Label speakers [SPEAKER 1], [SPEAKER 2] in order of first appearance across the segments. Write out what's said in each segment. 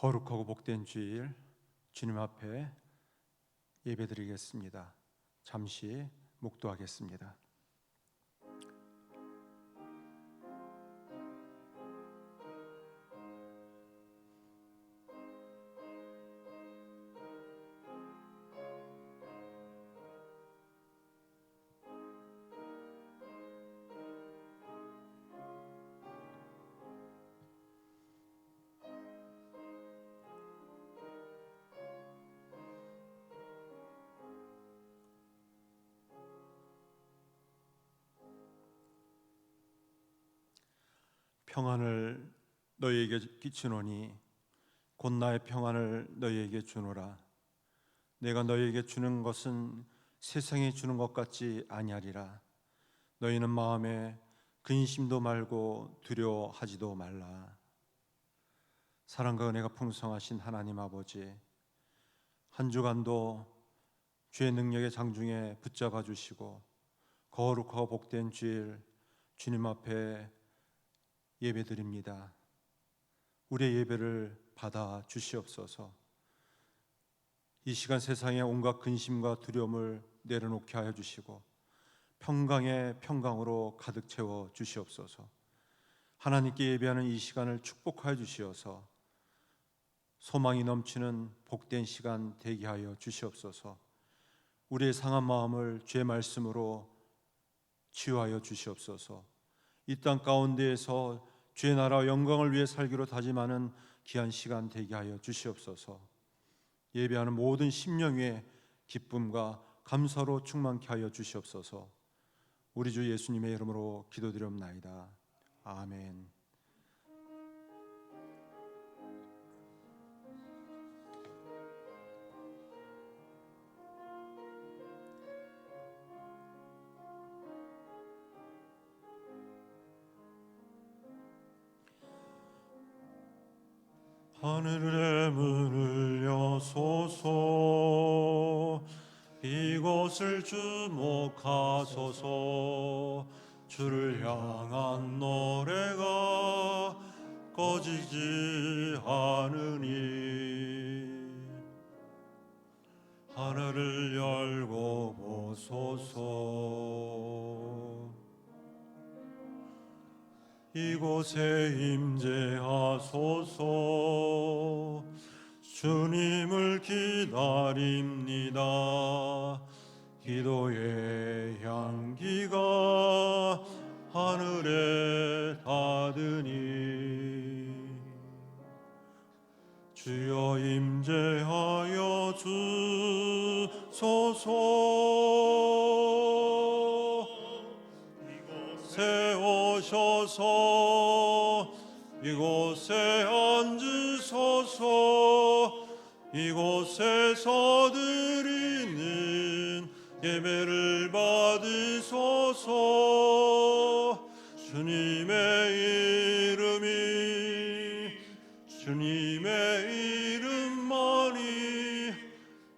[SPEAKER 1] 거룩하고 복된 주일 주님 앞에 예배드리겠습니다. 잠시 묵도하겠습니다. 평안을 너희에게 끼치노니 곧 나의 평안을 너희에게 주노라. 내가 너희에게 주는 것은 세상이 주는 것 같지 아니하리라. 너희는 마음에 근심도 말고 두려워하지도 말라. 사랑과 은혜가 풍성하신 하나님 아버지, 한 주간도 주의 능력의 장중에 붙잡아 주시고 거룩하고 복된 주일 주님 앞에 예배드립니다. 우리의 예배를 받아 주시옵소서. 이 시간 세상의 온갖 근심과 두려움을 내려놓게 하여 주시고 평강의 평강으로 가득 채워 주시옵소서. 하나님께 예배하는 이 시간을 축복하여 주시어서 소망이 넘치는 복된 시간 되게 하여 주시옵소서. 우리의 상한 마음을 주의 말씀으로 치유하여 주시옵소서. 이 땅 가운데에서 주의 나라와 영광을 위해 살기로 다짐하는 귀한 시간 되게 하여 주시옵소서. 예배하는 모든 심령 위에 기쁨과 감사로 충만케 하여 주시옵소서. 우리 주 예수님의 이름으로 기도드리옵나이다. 아멘.
[SPEAKER 2] 하늘의 문을 여소서. 이곳을 주목하소서. 주를 향한 노래가 꺼지지 않으니 하늘을 열고 보소서. 이곳에 임재하소서. 주님을 기다립니다. 기도의 향기가 하늘에 닿으니 주여 임재하여 주소서. 이곳에 오셔서 이곳에 앉으소서. 이곳에서 드리는 예배를 받으소서. 주님의 이름만이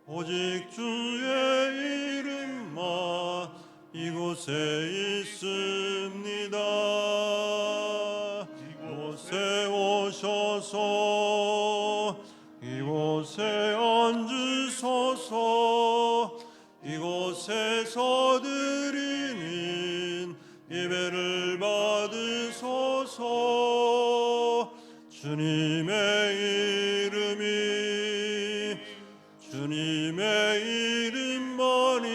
[SPEAKER 2] 오직 주의 이름만 이곳에 있습니다. 이곳에 오셔서 이곳에 앉으소서. 이곳에서 드리는 예배를 받으소서. 주님의 이름만이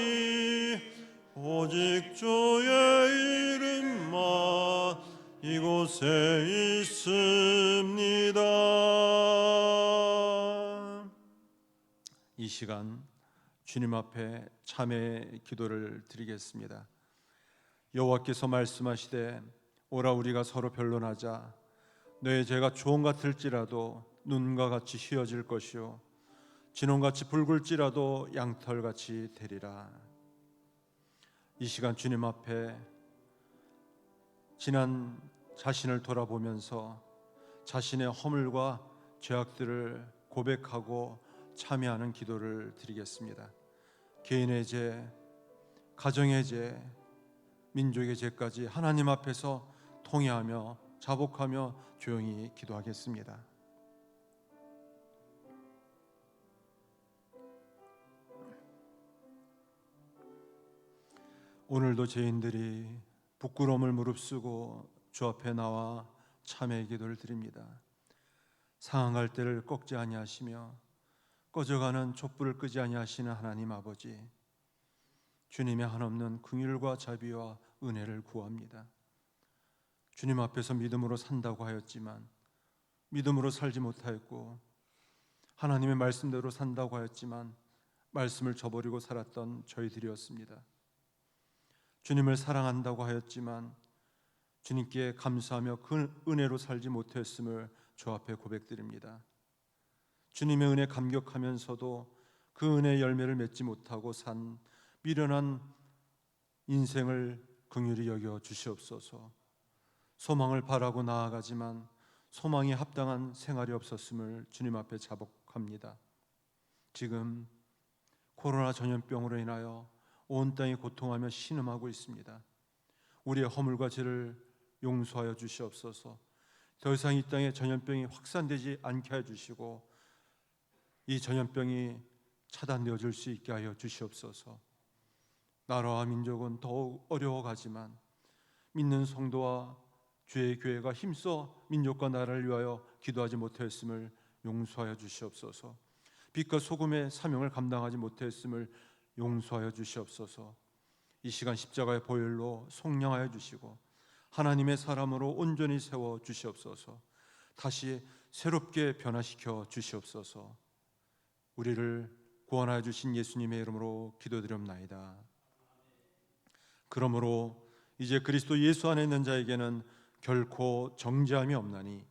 [SPEAKER 2] 오직 주의 이름만 이곳에 있습니다.
[SPEAKER 1] 이 시간 주님 앞에 참회의 기도를 드리겠습니다. 여호와께서 말씀하시되 오라 우리가 서로 변론하자. 너의 죄가 주홍 같을지라도 눈과 같이 휘어질 것이요 진홍같이 붉을지라도 양털같이 되리라. 이 시간 주님 앞에 지난 자신을 돌아보면서 자신의 허물과 죄악들을 고백하고 참여하는 기도를 드리겠습니다. 개인의 죄, 가정의 죄, 민족의 죄까지 하나님 앞에서 통회하며 자복하며 조용히 기도하겠습니다. 오늘도 죄인들이 부끄러움을 무릅쓰고 주 앞에 나와 참회의 기도를 드립니다. 상한 때를 꺾지 아니하시며 꺼져가는 촛불을 끄지 아니하시는 하나님 아버지, 주님의 한없는 긍휼과 자비와 은혜를 구합니다. 주님 앞에서 믿음으로 산다고 하였지만 믿음으로 살지 못하였고, 하나님의 말씀대로 산다고 하였지만 말씀을 저버리고 살았던 저희들이었습니다. 주님을 사랑한다고 하였지만 주님께 감사하며 그 은혜로 살지 못했음을 주 앞에 고백드립니다. 주님의 은혜 감격하면서도 그 은혜의 열매를 맺지 못하고 산 미련한 인생을 긍휼히 여겨 주시옵소서. 소망을 바라고 나아가지만 소망에 합당한 생활이 없었음을 주님 앞에 자복합니다. 지금 코로나 전염병으로 인하여 온 땅이 고통하며 신음하고 있습니다. 우리의 허물과 죄를 용서하여 주시옵소서. 더 이상 이 땅에 전염병이 확산되지 않게 해 주시고 이 전염병이 차단되어질 수 있게 하여 주시옵소서. 나라와 민족은 더욱 어려워가지만 믿는 성도와 주의 교회가 힘써 민족과 나라를 위하여 기도하지 못하였음을 용서하여 주시옵소서. 빛과 소금의 사명을 감당하지 못하였음을 용서하여 주시옵소서. 이 시간 십자가의 보혈로 속량하여 주시고 하나님의 사람으로 온전히 세워 주시옵소서. 다시 새롭게 변화시켜 주시옵소서. 우리를 구원하여 주신 예수님의 이름으로 기도드립나이다. 그러므로 이제 그리스도 예수 안에 있는 자에게는 결코 정죄함이 없나니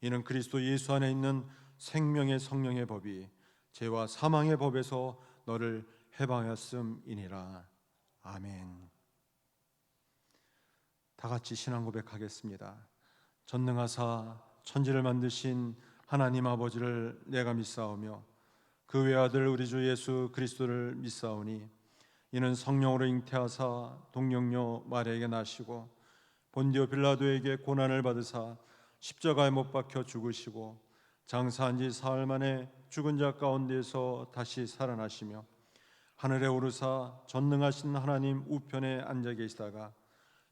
[SPEAKER 1] 이는 그리스도 예수 안에 있는 생명의 성령의 법이 죄와 사망의 법에서 너를 해방하였음이니라. 아멘. 다 같이 신앙 고백하겠습니다. 전능하사 천지를 만드신 하나님 아버지를 내가 믿사오며 그 외아들 우리 주 예수 그리스도를 믿사오니 이는 성령으로 잉태하사 동정녀 마리아에게 나시고 본디오 빌라도에게 고난을 받으사 십자가에 못 박혀 죽으시고 장사한 지 사흘 만에 죽은 자 가운데서 다시 살아나시며 하늘에 오르사 전능하신 하나님 우편에 앉아 계시다가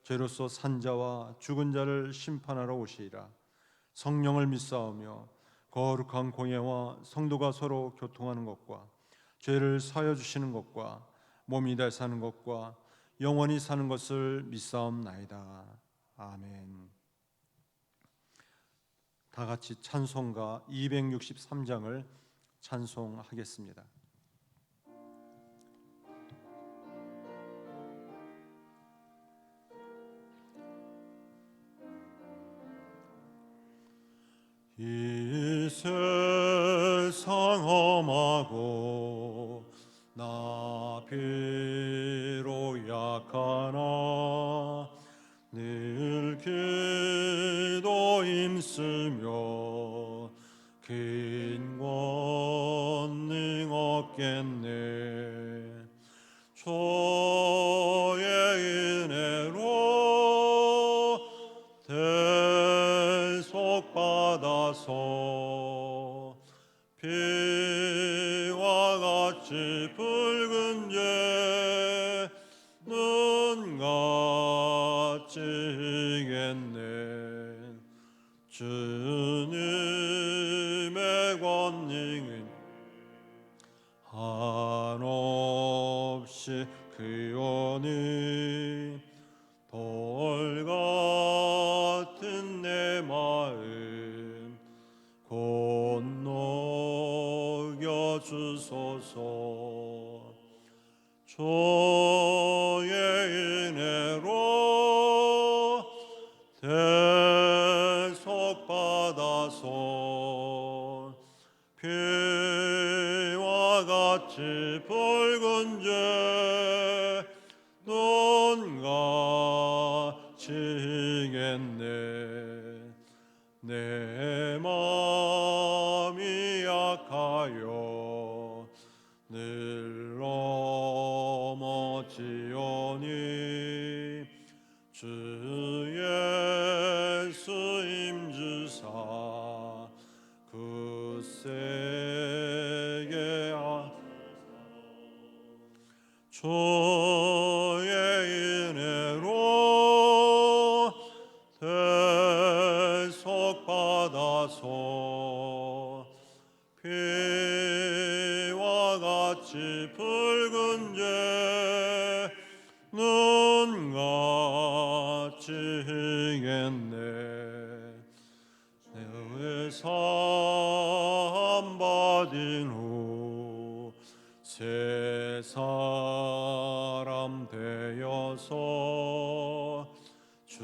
[SPEAKER 1] 죄로서 산 자와 죽은 자를 심판하러 오시리라. 성령을 믿사오며 거룩한 공예와 성도가 서로 교통하는 것과 죄를 사하여 주시는 것과 몸이 다시 사는 것과 영원히 사는 것을 믿사옵나이다. 아멘. 다 같이 찬송가 263장을 찬송하겠습니다.
[SPEAKER 2] 이 세상 험하고 나 비록 약하나 늘 기도 힘쓰며 긴 권능 얻겠네. 주의 은혜로 대속받아서 피와 같이 붉은 죄 눈같이 이겠네. 주님의 권능은 한없이 그오니 돌 같은 내 마음 건너겨 주소서. 주의 은혜로 대속받아서 피와 같이 붉은 죄 눈같이 이겠네. 내 마음이 약하여 늘 넘어지오니 주 예수 임주사 그 세계 주의 받아서 주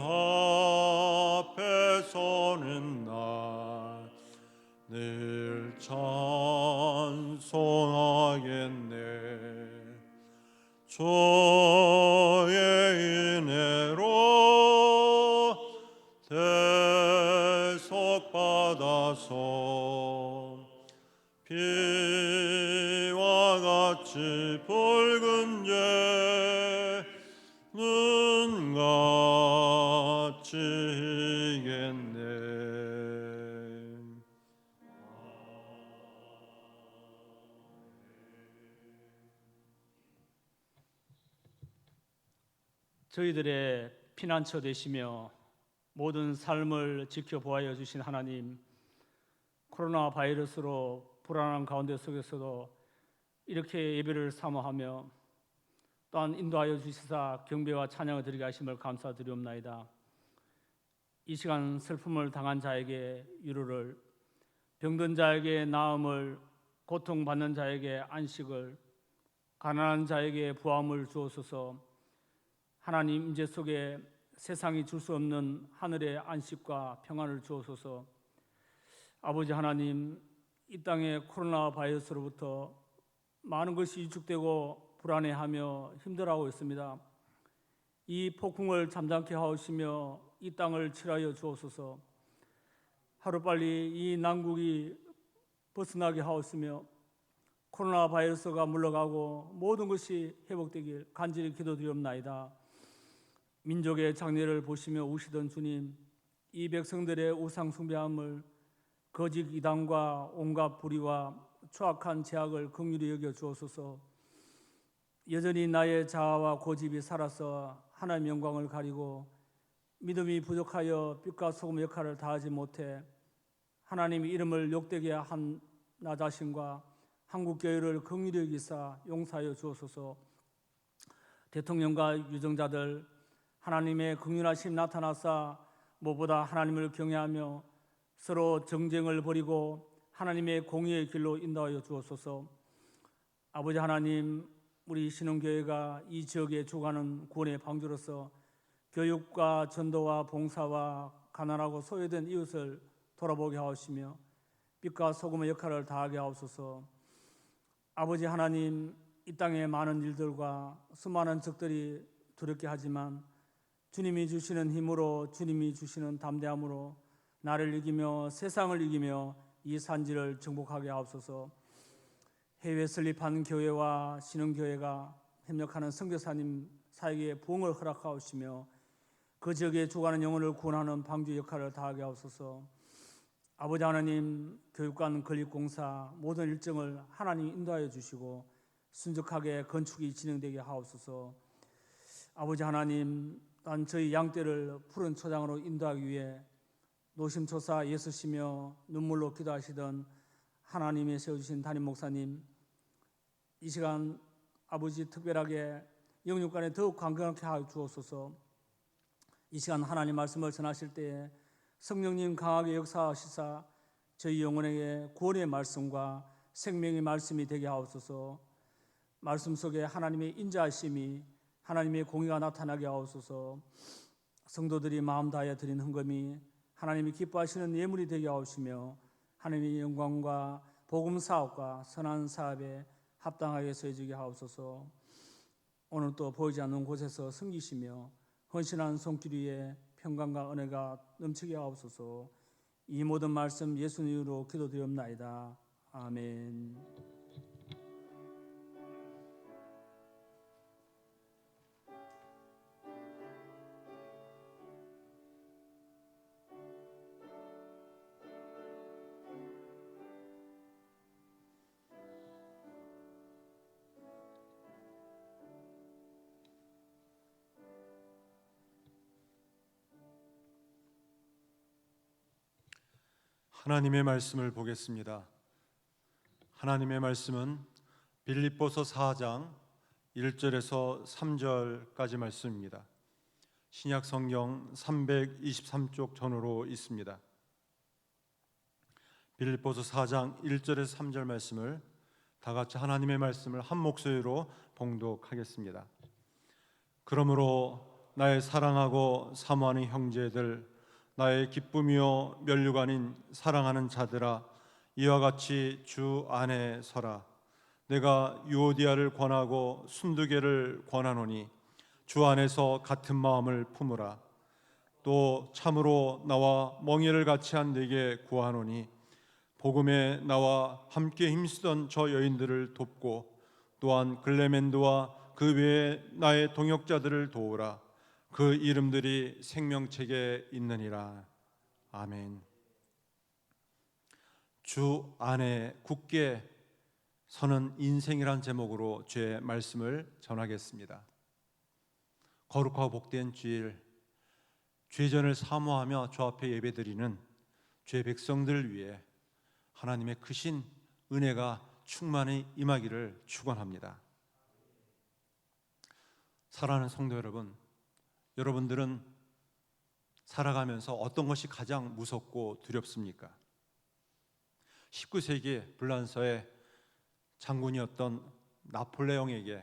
[SPEAKER 2] 앞에 서는 날 늘 찬송하겠네. 주의 은혜로 대속받아서 피와 같이 붉은 죄는 같이 이겠네.
[SPEAKER 3] 저희들의 피난처 되시며 모든 삶을 지켜보아여 주신 하나님, 코로나 바이러스로 불안한 가운데 속에서도 이렇게 예배를 사모하며 또한 인도하여 주시사 경배와 찬양을 드리게 하심을 감사드리옵나이다. 이 시간 슬픔을 당한 자에게 위로를, 병든 자에게 나음을, 고통받는 자에게 안식을, 가난한 자에게 부함을 주옵소서. 하나님 임재 속에 세상이 줄 수 없는 하늘의 안식과 평안을 주옵소서. 아버지 하나님, 이 땅의 코로나 바이러스로부터 많은 것이 위축되고 불안해하며 힘들어하고 있습니다. 이 폭풍을 잠잠케 하시며 이 땅을 칠하여 주옵소서. 하루빨리 이 난국이 벗어나게 하옵시며 코로나 바이러스가 물러가고 모든 것이 회복되길 간절히 기도드리옵나이다. 민족의 장례를 보시며 우시던 주님, 이 백성들의 우상 숭배함을, 거짓 이단과 온갖 불의와 추악한 죄악을 긍휼히 여겨 주옵소서. 여전히 나의 자아와 고집이 살아서 하나님의 영광을 가리고 믿음이 부족하여 빛과 소금 역할을 다하지 못해 하나님의 이름을 욕되게 한 나 자신과 한국교회를 긍휼히 여기사 용서하여 주옵소서. 대통령과 유정자들, 하나님의 긍휼하심 나타나사 무엇보다 하나님을 경외하며 서로 정쟁을 벌이고 하나님의 공의의 길로 인도하여 주옵소서. 아버지 하나님, 우리 신흥교회가 이 지역에 주관하는 구원의 방주로서 교육과 전도와 봉사와 가난하고 소외된 이웃을 돌아보게 하옵시며 빛과 소금의 역할을 다하게 하옵소서. 아버지 하나님, 이 땅의 많은 일들과 수많은 적들이 두렵게 하지만 주님이 주시는 힘으로, 주님이 주시는 담대함으로 나를 이기며 세상을 이기며 이 산지를 정복하게 하옵소서. 해외 설립한 교회와 신흥교회가 협력하는 선교사님 사에게 부흥을 허락하옵시며 그 지역에 주관하는 영혼을 구원하는 방주 역할을 다하게 하옵소서. 아버지 하나님, 교육관 건립공사 모든 일정을 하나님 인도하여 주시고 순적하게 건축이 진행되게 하옵소서. 아버지 하나님, 또한 저희 양떼를 푸른 초장으로 인도하기 위해 노심초사 애쓰시며 눈물로 기도하시던 하나님의 세워주신 담임 목사님, 이 시간 아버지 특별하게 영육간에 더욱 강건하게 하여 주옵소서. 이 시간 하나님 말씀을 전하실 때에 성령님 강하게 역사하시사 저희 영혼에게 구원의 말씀과 생명의 말씀이 되게 하옵소서. 말씀 속에 하나님의 인자하심이, 하나님의 공의가 나타나게 하옵소서. 성도들이 마음 다하여 드린 헌금이 하나님이 기뻐하시는 예물이 되게 하옵시며 하나님의 영광과 복음 사업과 선한 사업에 합당하게 쓰여지게 하옵소서. 오늘 또 보이지 않는 곳에서 섬기시며 헌신한 손길 위에 평강과 은혜가 넘치게 하옵소서. 이 모든 말씀 예수님 이름으로 기도드리옵나이다. 아멘.
[SPEAKER 1] 하나님의 말씀을 보겠습니다. 하나님의 말씀은 빌립보서 4장 1절에서 3절까지 말씀입니다. 신약 성경 323쪽 전후로 있습니다. 빌립보서 4장 1절에서 3절 말씀을 다 같이 하나님의 말씀을 한 목소리로 봉독하겠습니다. 그러므로 나의 사랑하고 사모하는 형제들, 나의 기쁨이요 면류가 아닌 사랑하는 자들아, 이와 같이 주 안에 서라. 내가 유오디아를 권하고 순두개를 권하노니 주 안에서 같은 마음을 품으라. 또 참으로 나와 멍에를 같이 한 네게 구하노니 복음에 나와 함께 힘쓰던 저 여인들을 돕고 또한 글레멘드와 그 외에 나의 동역자들을 도우라. 그 이름들이 생명책에 있느니라. 아멘. 주 안에 굳게 서는 인생이란 제목으로 주의 말씀을 전하겠습니다. 거룩하고 복된 주일, 죄전을 사모하며 주 앞에 예배드리는 주의 백성들을 위해 하나님의 크신 은혜가 충만히 임하기를 축원합니다. 사랑하는 성도 여러분, 여러분들은 살아가면서 어떤 것이 가장 무섭고 두렵습니까? 19세기 불란서의 장군이었던 나폴레옹에게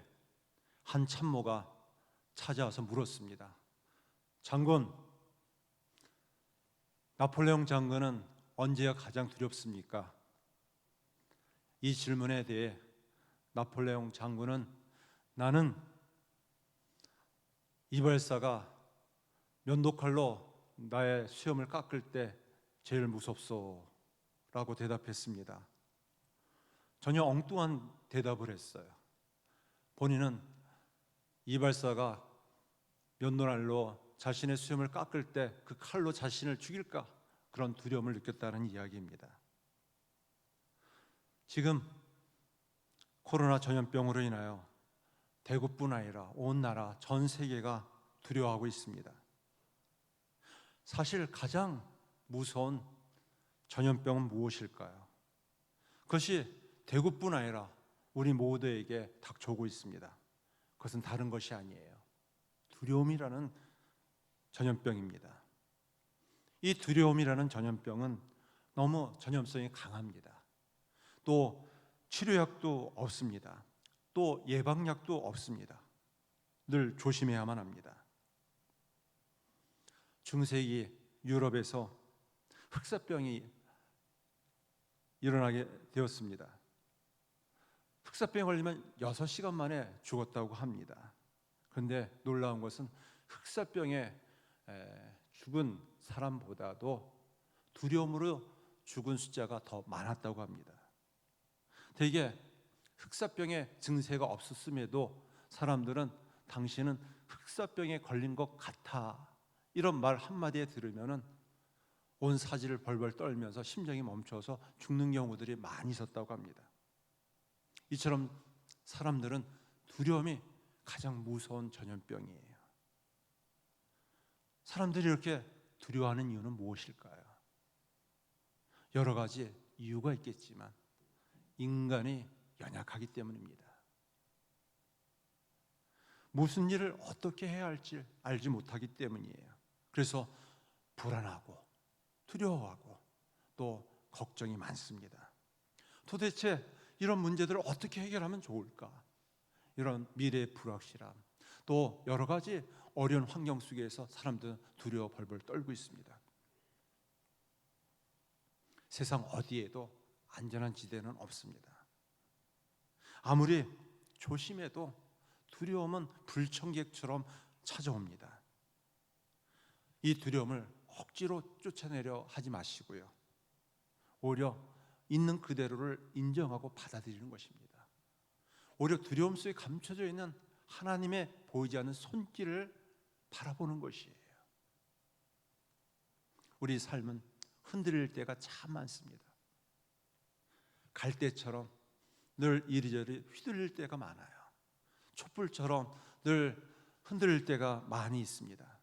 [SPEAKER 1] 한 참모가 찾아와서 물었습니다. 장군, 나폴레옹 장군은 언제가 가장 두렵습니까? 이 질문에 대해 나폴레옹 장군은 나는 이발사가 면도칼로 나의 수염을 깎을 때 제일 무섭소 라고 대답했습니다. 전혀 엉뚱한 대답을 했어요. 본인은 이발사가 면도날로 자신의 수염을 깎을 때 그 칼로 자신을 죽일까 그런 두려움을 느꼈다는 이야기입니다. 지금 코로나 전염병으로 인하여 대구뿐 아니라 온 나라 전 세계가 두려워하고 있습니다. 사실 가장 무서운 전염병은 무엇일까요? 그것이 대구뿐 아니라 우리 모두에게 닥쳐오고 있습니다. 그것은 다른 것이 아니에요. 두려움이라는 전염병입니다. 이 두려움이라는 전염병은 너무 전염성이 강합니다. 또 치료약도 없습니다. 또 예방약도 없습니다. 늘 조심해야만 합니다. 중세기 유럽에서 흑사병이 일어나게 되었습니다. 흑사병에 걸리면 6시간 만에 죽었다고 합니다. 그런데 놀라운 것은 흑사병에 죽은 사람보다도 두려움으로 죽은 숫자가 더 많았다고 합니다. 대개 흑사병의 증세가 없었음에도 사람들은 당신은 흑사병에 걸린 것 같아 이런 말 한마디에 들으면 온 사지를 벌벌 떨면서 심장이 멈춰서 죽는 경우들이 많이 있었다고 합니다. 이처럼 사람들은 두려움이 가장 무서운 전염병이에요. 사람들이 이렇게 두려워하는 이유는 무엇일까요? 여러 가지 이유가 있겠지만 인간이 연약하기 때문입니다. 무슨 일을 어떻게 해야 할지 알지 못하기 때문이에요. 그래서 불안하고 두려워하고 또 걱정이 많습니다. 도대체 이런 문제들을 어떻게 해결하면 좋을까? 이런 미래의 불확실함, 또 여러 가지 어려운 환경 속에서 사람들은 두려워 벌벌 떨고 있습니다. 세상 어디에도 안전한 지대는 없습니다. 아무리 조심해도 두려움은 불청객처럼 찾아옵니다. 이 두려움을 억지로 쫓아내려 하지 마시고요. 오히려 있는 그대로를 인정하고 받아들이는 것입니다. 오히려 두려움 속에 감춰져 있는 하나님의 보이지 않는 손길을 바라보는 것이에요. 우리 삶은 흔들릴 때가 참 많습니다. 갈대처럼 늘 이리저리 휘둘릴 때가 많아요. 촛불처럼 늘 흔들릴 때가 많이 있습니다.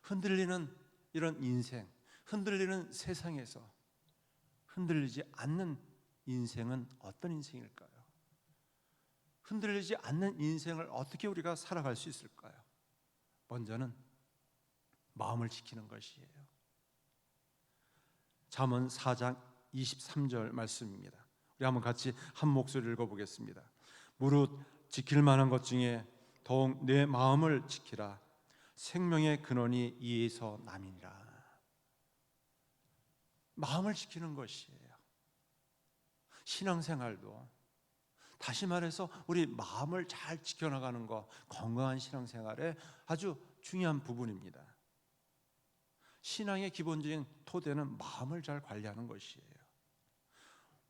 [SPEAKER 1] 흔들리는 이런 인생, 흔들리는 세상에서 흔들리지 않는 인생은 어떤 인생일까요? 흔들리지 않는 인생을 어떻게 우리가 살아갈 수 있을까요? 먼저는 마음을 지키는 것이에요. 잠언 4장 23절 말씀입니다. 우리 한번 같이 한 목소리 읽어보겠습니다. 무릇 지킬 만한 것 중에 더욱 내 마음을 지키라. 생명의 근원이 이에서 남이니라. 마음을 지키는 것이에요. 신앙생활도 다시 말해서 우리 마음을 잘 지켜나가는 것, 건강한 신앙생활의 아주 중요한 부분입니다. 신앙의 기본적인 토대는 마음을 잘 관리하는 것이에요.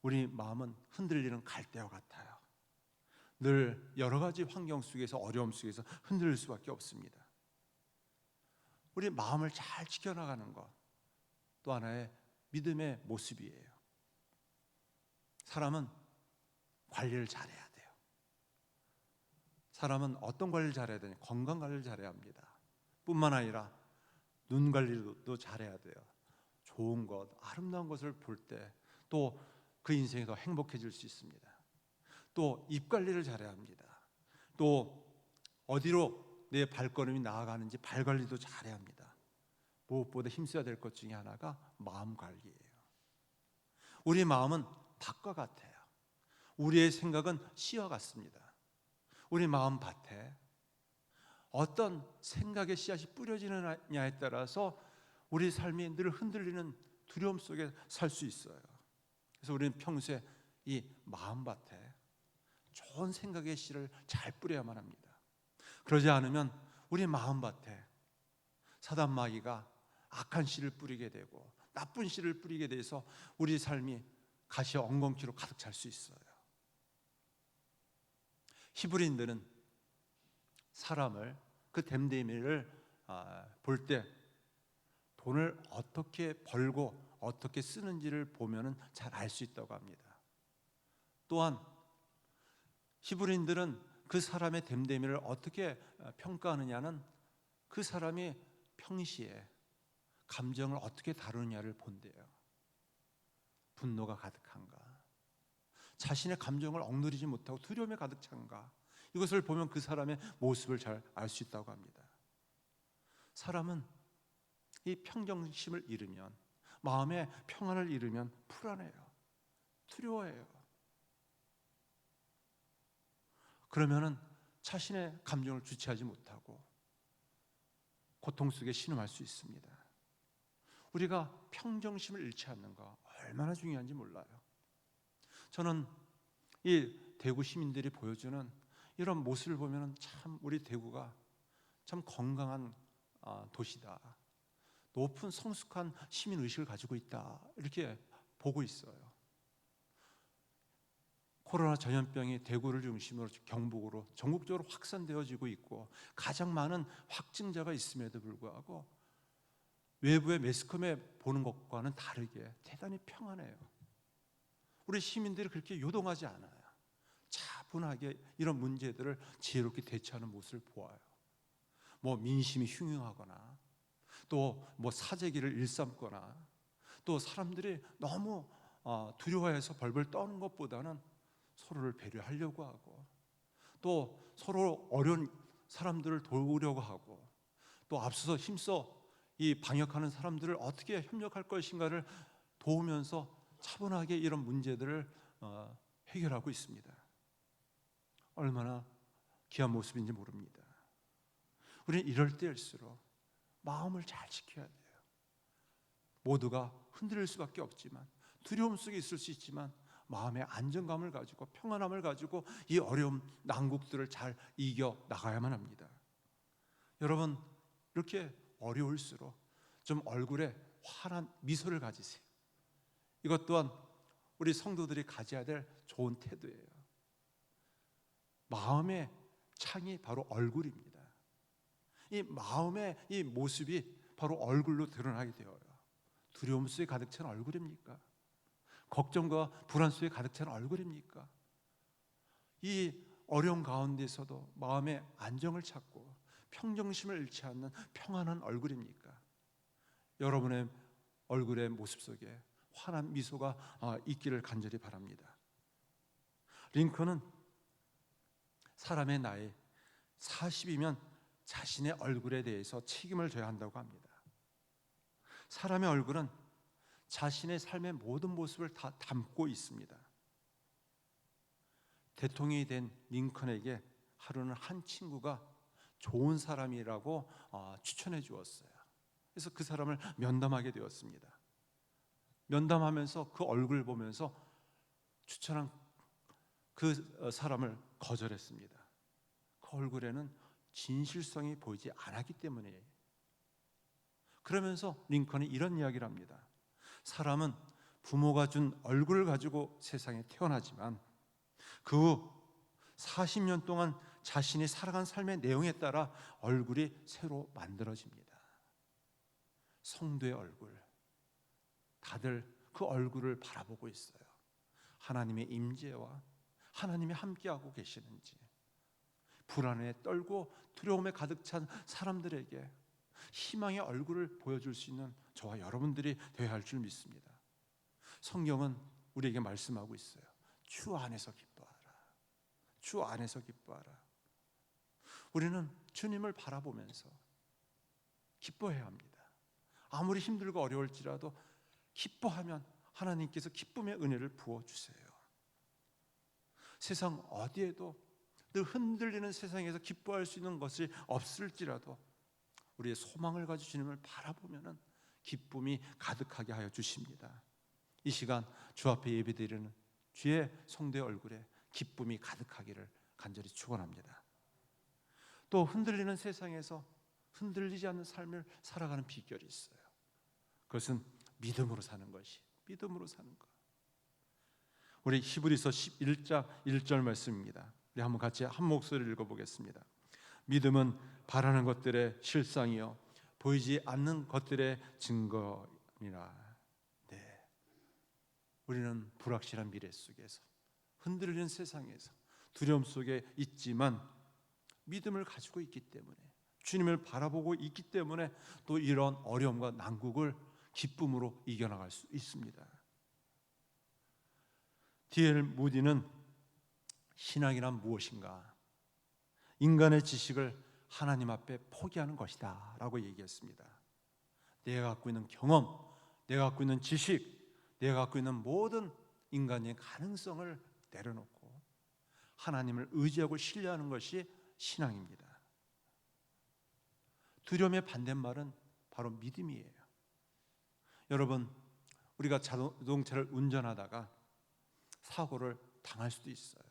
[SPEAKER 1] 우리 마음은 흔들리는 갈대와 같아요. 늘 여러 가지 환경 속에서, 어려움 속에서 흔들릴 수밖에 없습니다. 우리 마음을 잘 지켜나가는 것, 또 하나의 믿음의 모습이에요. 사람은 관리를 잘해야 돼요. 사람은 어떤 관리를 잘해야 되냐? 건강 관리를 잘해야 합니다. 뿐만 아니라 눈 관리도 잘해야 돼요. 좋은 것, 아름다운 것을 볼 때 또 그 인생이 더 행복해질 수 있습니다. 또 입 관리를 잘해야 합니다. 또 어디로 내 발걸음이 나아가는지 발 관리도 잘해야 합니다. 무엇보다 힘써야 될 것 중에 하나가 마음 관리예요. 우리 마음은 밭과 같아요. 우리의 생각은 씨와 같습니다. 우리 마음 밭에 어떤 생각의 씨앗이 뿌려지느냐에 따라서 우리 삶이 늘 흔들리는 두려움 속에 살 수 있어요. 그래서 우리는 평소에 이 마음밭에 좋은 생각의 씨를 잘 뿌려야만 합니다. 그러지 않으면 우리 마음밭에 사단 마귀가 악한 씨를 뿌리게 되고 나쁜 씨를 뿌리게 돼서 우리 삶이 가시와 엉겅퀴로 가득 찰 수 있어요. 히브리인들은 사람을, 그 댐데미를 볼 때 돈을 어떻게 벌고 어떻게 쓰는지를 보면 잘 알 수 있다고 합니다. 또한 히브리인들은 그 사람의 댐데미를 어떻게 평가하느냐는 그 사람이 평시에 감정을 어떻게 다루느냐를 본대요. 분노가 가득한가, 자신의 감정을 억누르지 못하고 두려움에 가득 찬가, 이것을 보면 그 사람의 모습을 잘 알 수 있다고 합니다. 사람은 이 평정심을 잃으면, 마음의 평안을 잃으면 불안해요. 두려워해요. 그러면은 자신의 감정을 주체하지 못하고 고통 속에 신음할 수 있습니다. 우리가 평정심을 잃지 않는 거 얼마나 중요한지 몰라요. 저는 이 대구 시민들이 보여주는 이런 모습을 보면 참 우리 대구가 참 건강한 도시다, 높은 성숙한 시민의식을 가지고 있다, 이렇게 보고 있어요. 코로나 전염병이 대구를 중심으로 경북으로 전국적으로 확산되어지고 있고 가장 많은 확진자가 있음에도 불구하고 외부의 매스컴에 보는 것과는 다르게 대단히 평안해요. 우리 시민들이 그렇게 요동하지 않아요. 차분하게 이런 문제들을 지혜롭게 대처하는 모습을 보아요. 뭐 민심이 흉흉하거나 또 뭐 사재기를 일삼거나 또 사람들이 너무 두려워해서 벌벌 떠는 것보다는 서로를 배려하려고 하고 또 서로 어려운 사람들을 도우려고 하고 또 앞서서 힘써 이 방역하는 사람들을 어떻게 협력할 것인가를 도우면서 차분하게 이런 문제들을 해결하고 있습니다. 얼마나 귀한 모습인지 모릅니다. 우리는 이럴 때일수록 마음을 잘 지켜야 돼요. 모두가 흔들릴 수밖에 없지만, 두려움 속에 있을 수 있지만 마음의 안정감을 가지고 평안함을 가지고 이 어려움 난국들을 잘 이겨 나가야만 합니다. 여러분, 이렇게 어려울수록 좀 얼굴에 환한 미소를 가지세요. 이것 또한 우리 성도들이 가져야 될 좋은 태도예요. 마음의 창이 바로 얼굴입니다. 이 마음의 이 모습이 바로 얼굴로 드러나게 되어요. 두려움 속에 가득 찬 얼굴입니까? 걱정과 불안 속에 가득 찬 얼굴입니까? 이 어려운 가운데서도 마음의 안정을 찾고 평정심을 잃지 않는 평안한 얼굴입니까? 여러분의 얼굴의 모습 속에 환한 미소가 있기를 간절히 바랍니다. 링컨은 사람의 나이 40이면 자신의 얼굴에 대해서 책임을 져야 한다고 합니다. 사람의 얼굴은 자신의 삶의 모든 모습을 다 담고 있습니다. 대통령이 된 링컨에게 하루는 한 친구가 좋은 사람이라고 추천해 주었어요. 그래서 그 사람을 면담하게 되었습니다. 면담하면서 그 얼굴 보면서 추천한 그 사람을 거절했습니다. 그 얼굴에는 진실성이 보이지 않았기 때문이에요. 그러면서 링컨이 이런 이야기를 합니다. 사람은 부모가 준 얼굴을 가지고 세상에 태어나지만 그 후 40년 동안 자신이 살아간 삶의 내용에 따라 얼굴이 새로 만들어집니다. 성도의 얼굴, 다들 그 얼굴을 바라보고 있어요. 하나님의 임재와 하나님이 함께하고 계시는지, 불안에 떨고 두려움에 가득 찬 사람들에게 희망의 얼굴을 보여줄 수 있는 저와 여러분들이 되어야 할 줄 믿습니다. 성경은 우리에게 말씀하고 있어요. 주 안에서 기뻐하라. 주 안에서 기뻐하라. 우리는 주님을 바라보면서 기뻐해야 합니다. 아무리 힘들고 어려울지라도 기뻐하면 하나님께서 기쁨의 은혜를 부어주세요. 세상 어디에도 늘 흔들리는 세상에서 기뻐할 수 있는 것이 없을지라도 우리의 소망을 가지고 주님을 바라보면 기쁨이 가득하게 하여 주십니다. 이 시간 주 앞에 예배드리는 주의 성도의 얼굴에 기쁨이 가득하기를 간절히 축원합니다. 또 흔들리는 세상에서 흔들리지 않는 삶을 살아가는 비결이 있어요. 그것은 믿음으로 사는 것이, 믿음으로 사는 것. 우리 히브리서 11장 1절 말씀입니다. 우리 한번 같이 한 목소리를 읽어보겠습니다. 믿음은 바라는 것들의 실상이요 보이지 않는 것들의 증거니라. 네, 우리는 불확실한 미래 속에서, 흔들리는 세상에서, 두려움 속에 있지만 믿음을 가지고 있기 때문에, 주님을 바라보고 있기 때문에 또 이런 어려움과 난국을 기쁨으로 이겨나갈 수 있습니다. D.L. 무디는 신앙이란 무엇인가? 인간의 지식을 하나님 앞에 포기하는 것이다 라고 얘기했습니다. 내가 갖고 있는 경험, 내가 갖고 있는 지식, 내가 갖고 있는 모든 인간의 가능성을 내려놓고 하나님을 의지하고 신뢰하는 것이 신앙입니다. 두려움의 반대말은 바로 믿음이에요. 여러분, 우리가 자동차를 운전하다가 사고를 당할 수도 있어요.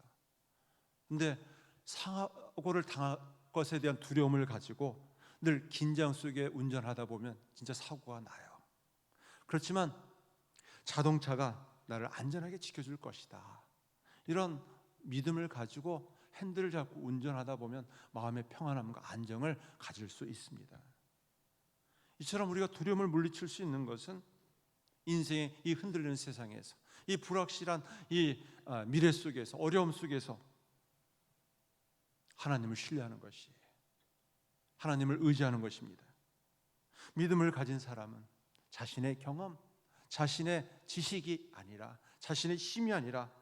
[SPEAKER 1] 근데 사고를 당할 것에 대한 두려움을 가지고 늘 긴장 속에 운전하다 보면 진짜 사고가 나요. 그렇지만 자동차가 나를 안전하게 지켜줄 것이다, 이런 믿음을 가지고 핸들을 잡고 운전하다 보면 마음의 평안함과 안정을 가질 수 있습니다. 이처럼 우리가 두려움을 물리칠 수 있는 것은 인생의 이 흔들리는 세상에서, 이 불확실한 이 미래 속에서, 어려움 속에서 하나님을 신뢰하는 것이, 하나님을 의지하는 것입니다. 믿음을 가진 사람은 자신의 경험, 자신의 지식이 아니라, 자신의 힘이 아니라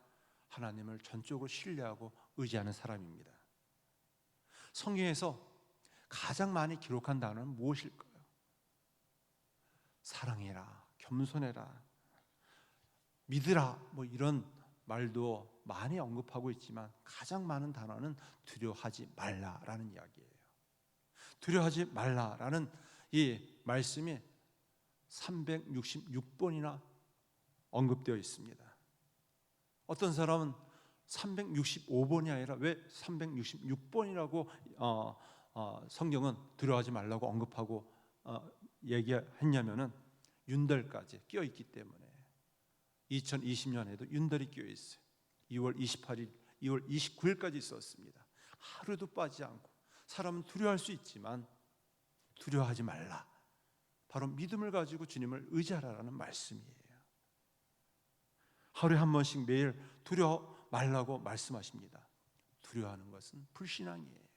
[SPEAKER 1] 하나님을 전적으로 신뢰하고 의지하는 사람입니다. 성경에서 가장 많이 기록한 단어는 무엇일까요? 사랑해라, 겸손해라, 믿으라, 뭐 이런 말도 많이 언급하고 있지만 가장 많은 단어는 두려워하지 말라라는 이야기예요. 두려워하지 말라라는 이 말씀이 366번이나 언급되어 있습니다. 어떤 사람은 365번이 아니라 왜 366번이라고 성경은 두려워하지 말라고 언급하고 얘기했냐면은 윤달까지 끼어 있기 때문에. 2020년에도 윤달이 끼어 있어요. 2월 28일, 2월 29일까지 있었습니다. 하루도 빠지지 않고. 사람은 두려워할 수 있지만 두려워하지 말라, 바로 믿음을 가지고 주님을 의지하라는 말씀이에요. 하루에 한 번씩 매일 두려워 말라고 말씀하십니다. 두려워하는 것은 불신앙이에요.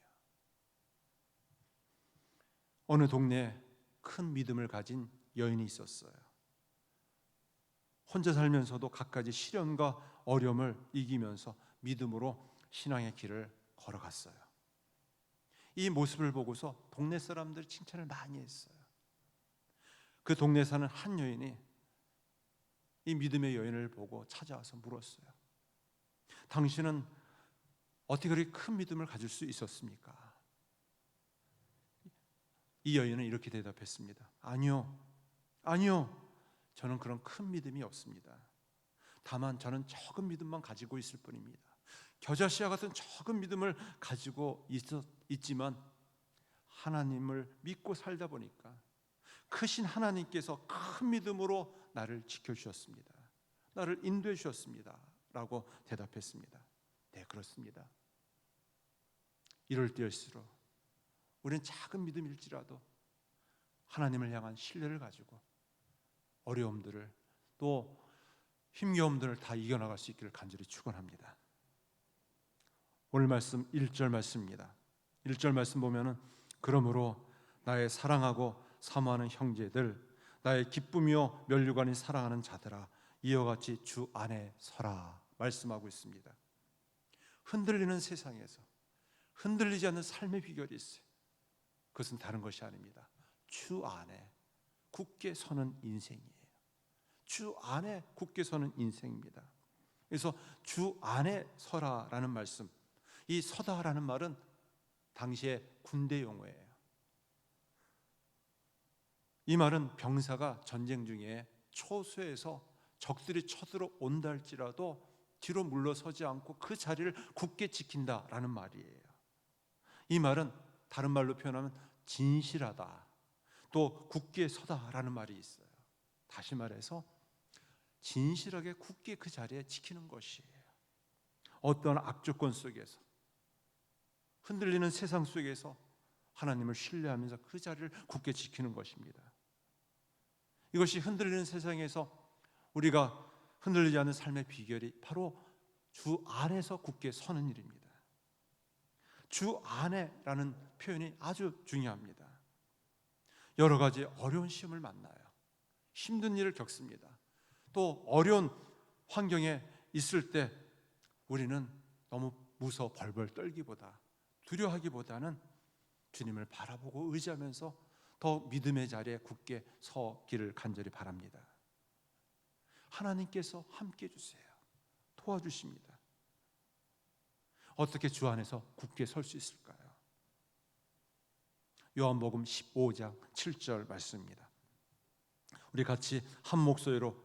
[SPEAKER 1] 어느 동네에 큰 믿음을 가진 여인이 있었어요. 혼자 살면서도 갖가지 시련과 어려움을 이기면서 믿음으로 신앙의 길을 걸어갔어요. 이 모습을 보고서 동네 사람들이 칭찬을 많이 했어요. 그 동네에 사는 한 여인이 이 믿음의 여인을 보고 찾아와서 물었어요. 당신은 어떻게 그렇게 큰 믿음을 가질 수 있었습니까? 이 여인은 이렇게 대답했습니다. 아니요, 아니요, 저는 그런 큰 믿음이 없습니다. 다만 저는 적은 믿음만 가지고 있을 뿐입니다. 겨자씨와 같은 적은 믿음을 가지고 있지만 하나님을 믿고 살다 보니까 크신 하나님께서 큰 믿음으로 나를 지켜주셨습니다. 나를 인도해 주셨습니다 라고 대답했습니다. 네, 그렇습니다. 이럴 때일수록 우리는 작은 믿음일지라도 하나님을 향한 신뢰를 가지고 어려움들을 또 힘겨움들을 다 이겨나갈 수 있기를 간절히 축원합니다. 오늘 말씀 1절 말씀입니다. 1절 말씀 보면은 그러므로 나의 사랑하고 사모하는 형제들, 나의 기쁨이요 면류관이 사랑하는 자들아, 이와 같이 주 안에 서라 말씀하고 있습니다. 흔들리는 세상에서 흔들리지 않는 삶의 비결이 있어요. 그것은 다른 것이 아닙니다. 주 안에 굳게 서는 인생이에요. 주 안에 굳게 서는 인생입니다. 그래서 주 안에 서라라는 말씀, 이 서다라는 말은 당시의 군대 용어예요. 이 말은 병사가 전쟁 중에 초소에서 적들이 쳐들어온다 할지라도 뒤로 물러서지 않고 그 자리를 굳게 지킨다라는 말이에요. 이 말은 다른 말로 표현하면 진실하다, 또 굳게 서다라는 말이 있어요. 다시 말해서 진실하게 굳게 그 자리에 지키는 것이에요. 어떤 악조건 속에서, 흔들리는 세상 속에서 하나님을 신뢰하면서 그 자리를 굳게 지키는 것입니다. 이것이 흔들리는 세상에서 우리가 흔들리지 않는 삶의 비결이 바로 주 안에서 굳게 서는 일입니다. 주 안에라는 표현이 아주 중요합니다. 여러 가지 어려운 시험을 만나요. 힘든 일을 겪습니다. 또 어려운 환경에 있을 때 우리는 너무 무서워 벌벌 떨기보다, 두려워하기보다는 주님을 바라보고 의지하면서 더 믿음의 자리에 굳게 서기를 간절히 바랍니다. 하나님께서 함께 해주세요. 도와주십니다. 어떻게 주 안에서 굳게 설 수 있을까요? 요한복음 15장 7절 말씀입니다. 우리 같이 한 목소리로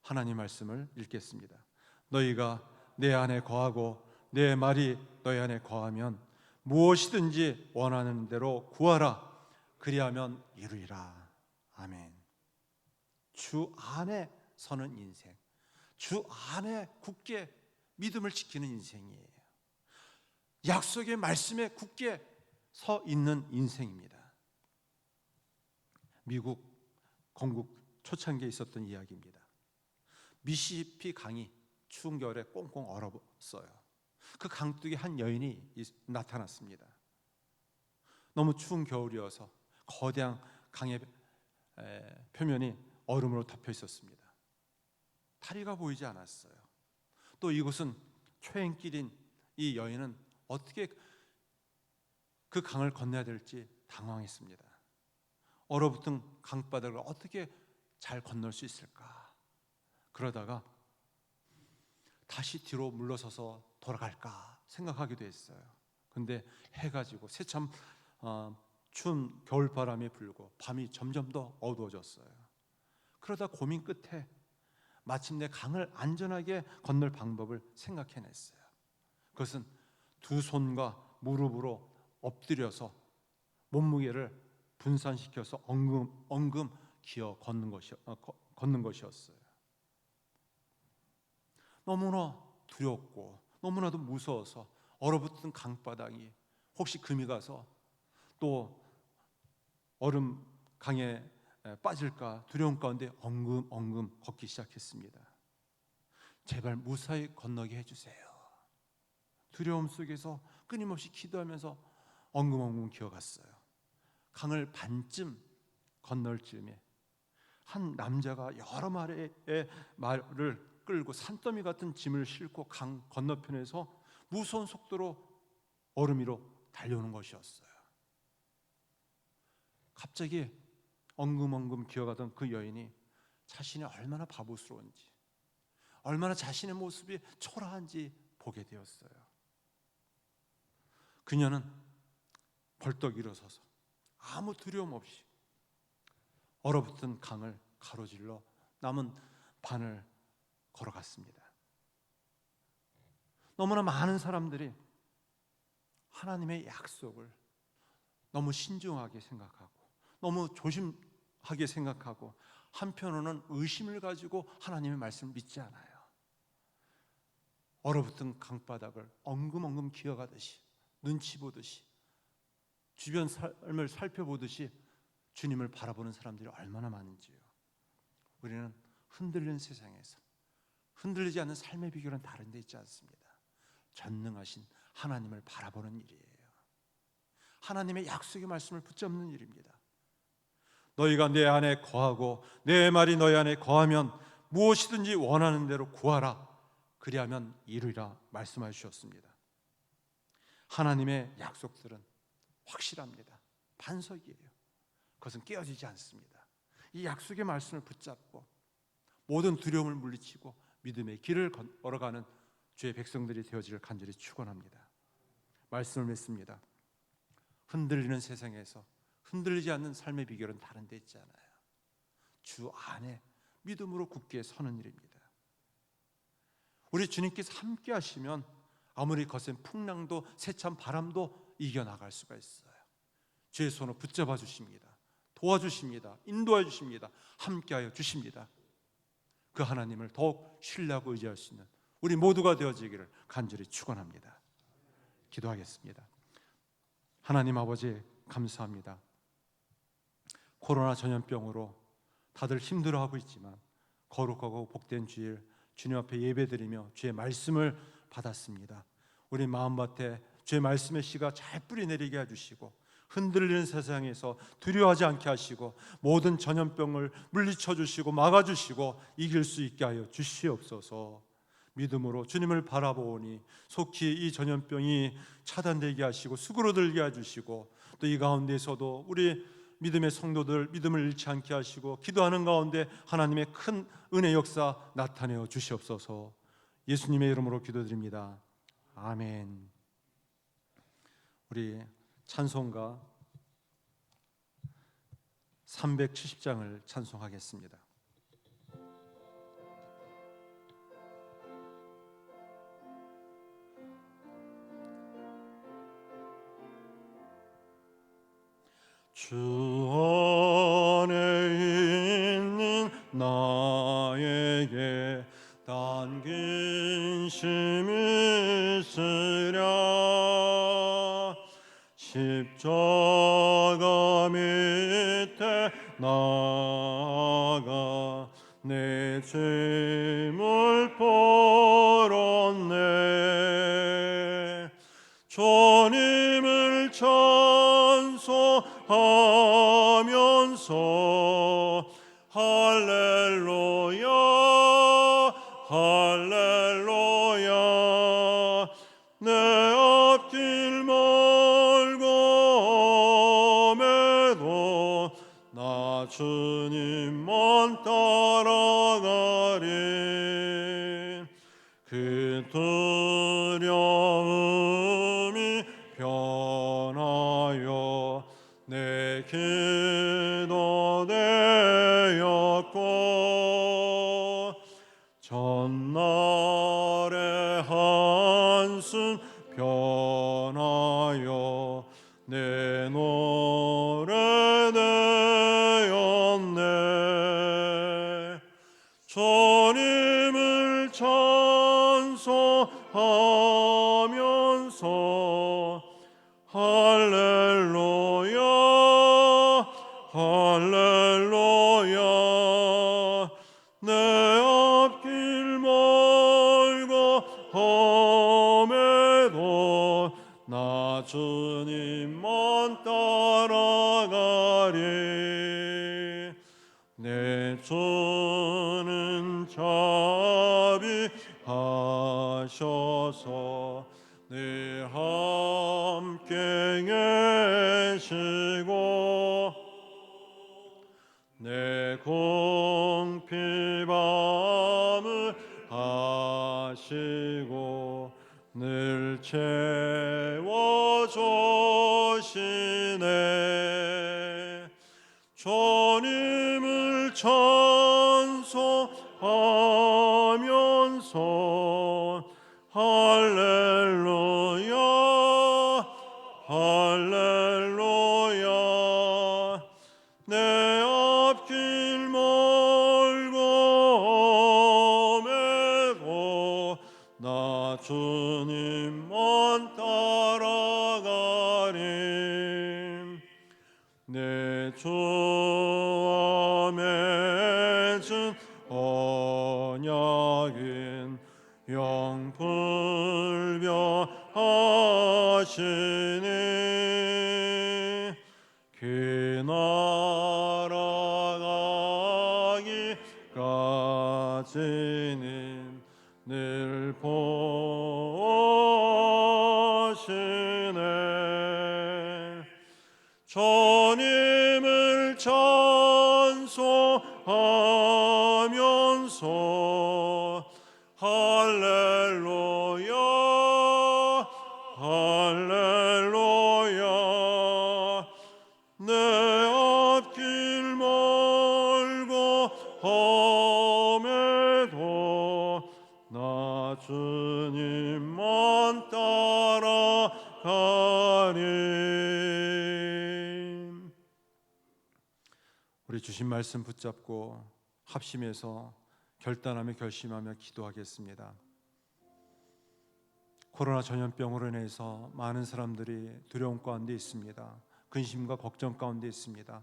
[SPEAKER 1] 하나님 말씀을 읽겠습니다. 너희가 내 안에 거하고 내 말이 너희 안에 거하면 무엇이든지 원하는 대로 구하라. 그리하면 이루리라. 아멘. 주 안에 서는 인생, 주 안에 굳게 믿음을 지키는 인생이에요. 약속의 말씀에 굳게 서 있는 인생입니다. 미국 건국 초창기에 있었던 이야기입니다. 미시시피 강이 추운 겨울에 꽁꽁 얼었어요. 그 강둑에 한 여인이 나타났습니다. 너무 추운 겨울이어서 거대한 강의 표면이 얼음으로 덮여 있었습니다. 다리가 보이지 않았어요. 또 이곳은 초행길인 이 여인은 어떻게 그 강을 건너야 될지 당황했습니다. 얼어붙은 강바닥을 어떻게 잘 건널 수 있을까? 그러다가 다시 뒤로 물러서서 돌아갈까 생각하기도 했어요. 근데 해가 지고 새참 추운 겨울바람이 불고 밤이 점점 더 어두워졌어요. 그러다 고민 끝에 마침내 강을 안전하게 건널 방법을 생각해냈어요. 그것은 두 손과 무릎으로 엎드려서 몸무게를 분산시켜서 엉금 기어 걷는 것이었어요. 너무나 두렵고 너무나도 무서워서 얼어붙은 강바닥이 혹시 금이 가서 또 얼음 강에 빠질까 두려운 가운데 엉금 걷기 시작했습니다. 제발 무사히 건너게 해주세요. 두려움 속에서 끊임없이 기도하면서 엉금 기어갔어요. 강을 반쯤 건널 즈음에 한 남자가 여러 마리의 말을 끌고 산더미 같은 짐을 싣고 강 건너편에서 무서운 속도로 얼음 위로 달려오는 것이었어요. 갑자기 엉금 기어가던 그 여인이 자신이 얼마나 바보스러운지, 얼마나 자신의 모습이 초라한지 보게 되었어요. 그녀는 벌떡 일어서서 아무 두려움 없이 얼어붙은 강을 가로질러 남은 반을 걸어갔습니다. 너무나 많은 사람들이 하나님의 약속을 너무 신중하게 생각하고 너무 조심하게 생각하고 한편으로는 의심을 가지고 하나님의 말씀을 믿지 않아요. 얼어붙은 강바닥을 엉금엉금 기어가듯이 눈치 보듯이 주변 삶을 살펴보듯이 주님을 바라보는 사람들이 얼마나 많은지요. 우리는 흔들리는 세상에서 흔들리지 않는 삶의 비결은 다른 데 있지 않습니다. 전능하신 하나님을 바라보는 일이에요. 하나님의 약속의 말씀을 붙잡는 일입니다. 너희가 내 안에 거하고 내 말이 너희 안에 거하면 무엇이든지 원하는 대로 구하라. 그리하면 이루리라 말씀하여 주셨습니다. 하나님의 약속들은 확실합니다. 반석이에요. 그것은 깨어지지 않습니다. 이 약속의 말씀을 붙잡고 모든 두려움을 물리치고 믿음의 길을 걸어가는 주의 백성들이 되어지를 간절히 축원합니다. 말씀을 맺습니다. 흔들리는 세상에서 흔들리지 않는 삶의 비결은 다른 데 있지 않아요. 주 안에 믿음으로 굳게 서는 일입니다. 우리 주님께서 함께 하시면 아무리 거센 풍랑도 세찬 바람도 이겨나갈 수가 있어요. 주의 손을 붙잡아 주십니다. 도와주십니다. 인도해 주십니다. 함께하여 주십니다. 그 하나님을 더욱 신뢰하고 의지할 수 있는 우리 모두가 되어지기를 간절히 축원합니다. 기도하겠습니다. 하나님 아버지 감사합니다. 코로나 전염병으로 다들 힘들어하고 있지만 거룩하고 복된 주일 주님 앞에 예배드리며 주의 말씀을 받았습니다. 우리 마음밭에 주의 말씀의 씨가 잘 뿌리내리게 해주시고 흔들리는 세상에서 두려워하지 않게 하시고 모든 전염병을 물리쳐 주시고 막아주시고 이길 수 있게 하여 주시옵소서. 믿음으로 주님을 바라보니 속히 이 전염병이 차단되게 하시고 수그러들게 해주시고 또 이 가운데서도 우리 믿음의 성도들 믿음을 잃지 않게 하시고 기도하는 가운데 하나님의 큰 은혜 역사 나타내어 주시옵소서. 예수님의 이름으로 기도드립니다. 아멘. 우리 찬송가 370장을 찬송하겠습니다.
[SPEAKER 2] 주 안에 있는 나에게 당긴심이 있으랴. 십자가 밑에 나아가 내 짐을 풀었네. 주님을 찬송하면서 할렐루야 할렐루야. 내 앞길 멀고 험해도 나 주님만 따라가리. 그 두려움이 변하여 내 기도 되었고 전날의 한숨 변하여 내 노래 되었네. 주님을 찬송하면서 할렐루야 할렐루야. 내 앞길 멀고 험해도 나 주님만 따라가리. 내 주는 자비하셔서 늘 함께 계시고 내 공피밤을 하시고 늘 채워주시네. 주님을 찬송하면서 할렐루야 할렐루야 내 앞길 멀고 매고 나 주님만 따라가리 내 주와 맺은 언약은 영불변하시니 그 나라 가기까지는 늘 보시네 주님을 찬송하면서 할렐루야 할렐루야 내 앞길 멀고 험해도 나 주님만 따라가리.
[SPEAKER 1] 우리 주신 말씀 붙잡고 합심해서 결단하며 결심하며 기도하겠습니다. 코로나 전염병으로 인해서 많은 사람들이 두려움 가운데 있습니다. 근심과 걱정 가운데 있습니다.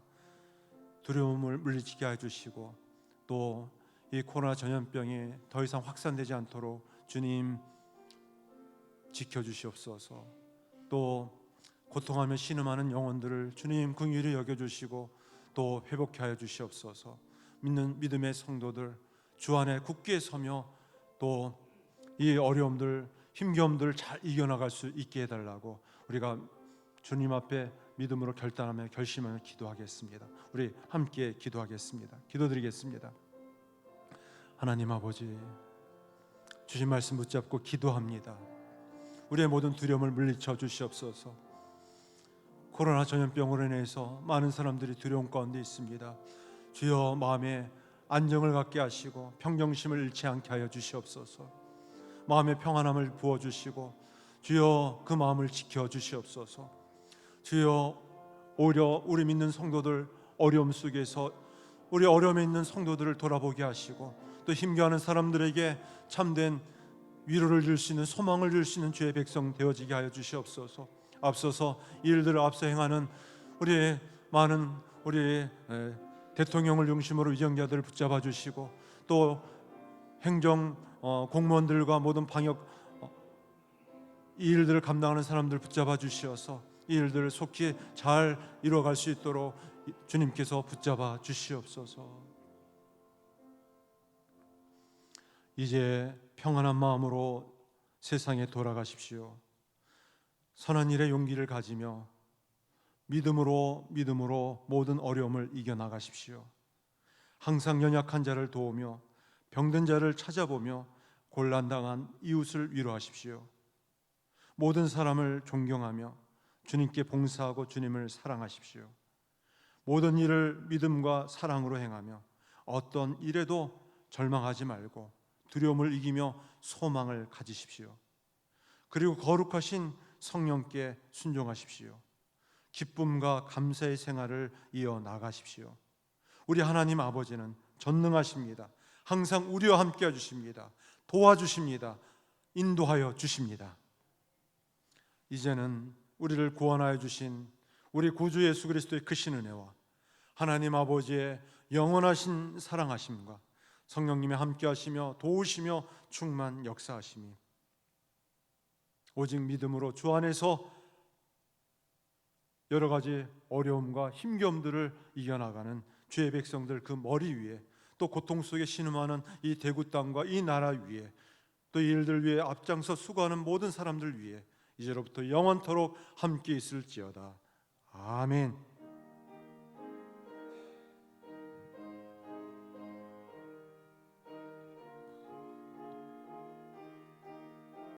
[SPEAKER 1] 두려움을 물리치게 해주시고 또 이 코로나 전염병이 더 이상 확산되지 않도록 주님 지켜주시옵소서. 또 고통하며 신음하는 영혼들을 주님 긍휼히 여겨주시고 또 회복케 하여 주시옵소서. 믿는 믿음의 성도들 주 안에 굳게 서며 또 이 어려움들 힘겨움들을 잘 이겨나갈 수 있게 해달라고 우리가 주님 앞에 믿음으로 결단하며 결심하며 기도하겠습니다. 우리 함께 기도하겠습니다. 기도드리겠습니다. 하나님 아버지, 주신 말씀 붙잡고 기도합니다. 우리의 모든 두려움을 물리쳐 주시옵소서. 코로나 전염병으로 인해서 많은 사람들이 두려움 가운데 있습니다. 주여 마음에 안정을 갖게 하시고 평정심을 잃지 않게 하여 주시옵소서. 마음의 평안함을 부어주시고 주여 그 마음을 지켜주시옵소서. 주여 오히려 우리 믿는 성도들 어려움 속에서 우리 어려움에 있는 성도들을 돌아보게 하시고 또 힘겨워하는 사람들에게 참된 위로를 줄 수 있는 소망을 줄 수 있는 주의 백성 되어지게 하여 주시옵소서. 앞서서 이 일들을 앞서 행하는 우리의 많은 우리 대통령을 중심으로 위정자들을 붙잡아 주시고 또 행정 공무원들과 모든 방역 이 일들을 감당하는 사람들 붙잡아 주시어서 이 일들을 속히 잘 이루어갈 수 있도록 주님께서 붙잡아 주시옵소서. 이제 평안한 마음으로 세상에 돌아가십시오. 선한 일에 용기를 가지며 믿음으로 모든 어려움을 이겨나가십시오. 항상 연약한 자를 도우며 병든 자를 찾아보며 곤란당한 이웃을 위로하십시오. 모든 사람을 존경하며 주님께 봉사하고 주님을 사랑하십시오. 모든 일을 믿음과 사랑으로 행하며 어떤 일에도 절망하지 말고 두려움을 이기며 소망을 가지십시오. 그리고 거룩하신 성령께 순종하십시오. 기쁨과 감사의 생활을 이어나가십시오. 우리 하나님 아버지는 전능하십니다. 항상 우리와 함께 해주십니다. 도와주십니다. 인도하여 주십니다. 이제는 우리를 구원하여 주신 우리 구주 예수 그리스도의 크신 은혜와 하나님 아버지의 영원하신 사랑하심과 성령님의 함께하시며 도우시며 충만 역사하심이 오직 믿음으로 주 안에서 여러 가지 어려움과 힘겨움들을 이겨나가는 주의 백성들 그 머리 위에 또 고통 속에 신음하는 이 대구 땅과 이 나라 위에 또 이 일들 위해 앞장서 수고하는 모든 사람들 위해 이제로부터 영원토록 함께 있을지어다. 아멘.